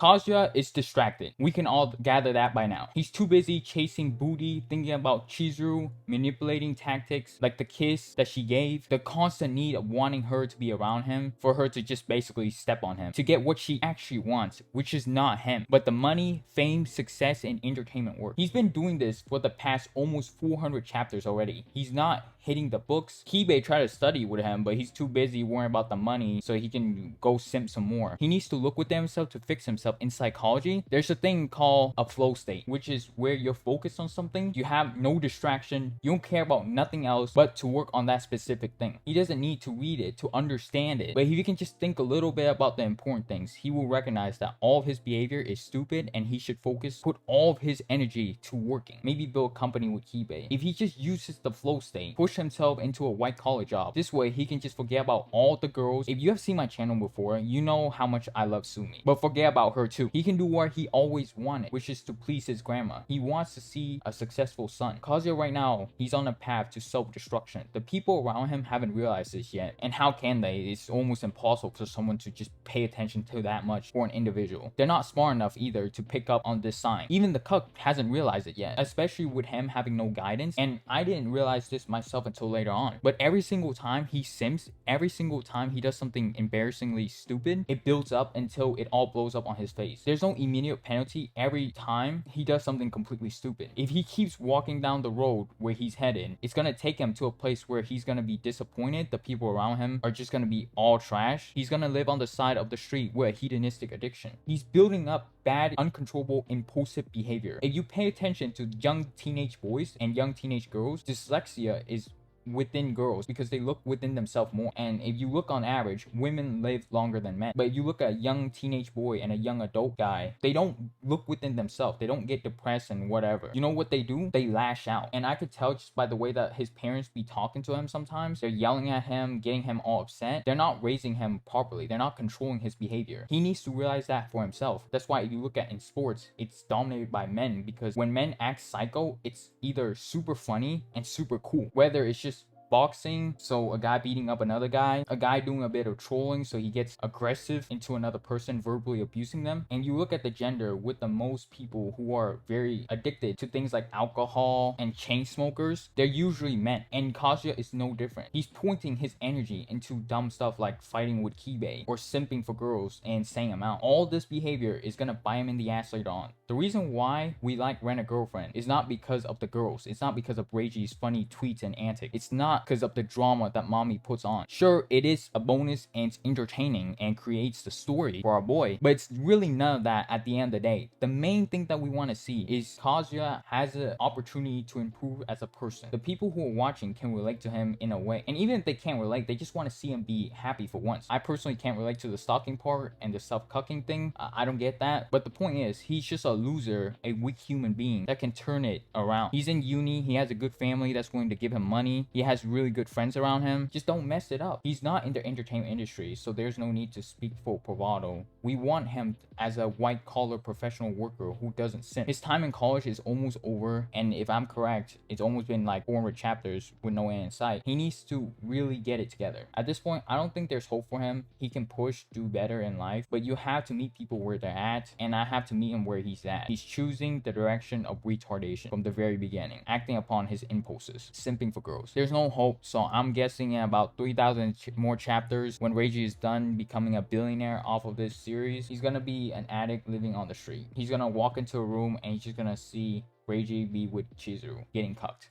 Kazuya is distracted. We can all gather that by now. He's too busy chasing booty, thinking about Chizuru, manipulating tactics like the kiss that she gave, the constant need of wanting her to be around him, for her to just basically step on him, to get what she actually wants, which is not him, but the money, fame, success, and entertainment work. He's been doing this for the past almost 400 chapters already. He's not hitting the books. Kibe tried to study with him, but he's too busy worrying about the money so he can go simp some more. He needs to look within himself to fix himself. In psychology, there's a thing called a flow state, which is where you're focused on something, you have no distraction, you don't care about nothing else but to work on that specific thing. He doesn't need to read it to understand it, but if he can just think a little bit about the important things, he will recognize that all of his behavior is stupid and he should put all of his energy to working. Maybe build a company with Kibe. If he just uses the flow state, push himself into a white collar job, this way he can just forget about all the girls. If you have seen my channel before, you know how much I love Sumi, but forget about her too. He can do what he always wanted, which is to please his grandma. He wants to see a successful son. Kazuya right now, he's on a path to self-destruction. The people around him haven't realized this yet, and how can they? It's almost impossible for someone to just pay attention to that much for an individual. They're not smart enough either to pick up on this sign. Even the cuck hasn't realized it yet, especially with him having no guidance, and I didn't realize this myself until later on. But every single time he sims, every single time he does something embarrassingly stupid, it builds up until it all blows up on his face. There's no immediate penalty every time he does something completely stupid. If he keeps walking down the road where he's headed, it's gonna take him to a place where he's gonna be disappointed. The people around him are just gonna be all trash. He's gonna live on the side of the street with a hedonistic addiction. He's building up bad, uncontrollable, impulsive behavior. If you pay attention to young teenage boys and young teenage girls, dyslexia is within girls because they look within themselves more. And if you look on average, women live longer than men. But if you look at a young teenage boy and a young adult guy, they don't look within themselves. They don't get depressed and whatever. You know what they do? They lash out. And I could tell just by the way that his parents be talking to him sometimes. They're yelling at him, getting him all upset. They're not raising him properly. They're not controlling his behavior. He needs to realize that for himself. That's why if you look at in sports, it's dominated by men, because when men act psycho, it's either super funny and super cool. Whether it's just boxing, so a guy beating up another guy, a guy doing a bit of trolling so he gets aggressive into another person, verbally abusing them. And you look at the gender with the most people who are very addicted to things like alcohol and chain smokers, they're usually men. And Kazuya is no different. He's pointing his energy into dumb stuff like fighting with Kibe or simping for girls and saying them out. All this behavior is gonna bite him in the ass later on. The reason why we like Rent a Girlfriend is not because of the girls. It's not because of Reiji's funny tweets and antics. It's not because of the drama that mommy puts on. Sure, it is a bonus and it's entertaining and creates the story for our boy, but it's really none of that at the end of the day. The main thing that we want to see is Kazuya has an opportunity to improve as a person. The people who are watching can relate to him in a way, and even if they can't relate, they just want to see him be happy for once. I personally can't relate to the stalking part and the self-cucking thing. I don't get that, but the point is, he's just a loser, a weak human being that can turn it around. He's in uni, he has a good family that's going to give him money, he has really good friends around him. Just don't mess it up. He's not in the entertainment industry, so there's no need to speak for bravado. We want him as a white collar professional worker who doesn't simp. His time in college is almost over, and if I'm correct, it's almost been like 400 chapters with no end in sight. He needs to really get it together. At this point, I don't think there's hope for him. He can push, do better in life, but you have to meet people where they're at, and I have to meet him where he's at. He's choosing the direction of retardation from the very beginning, acting upon his impulses, simping for girls. There's no hope, so I'm guessing in about 3,000 more chapters, when Reiji is done becoming a billionaire off of this series, he's gonna be an addict living on the street. He's gonna walk into a room and he's just gonna see Reiji be with Chizuru getting cucked.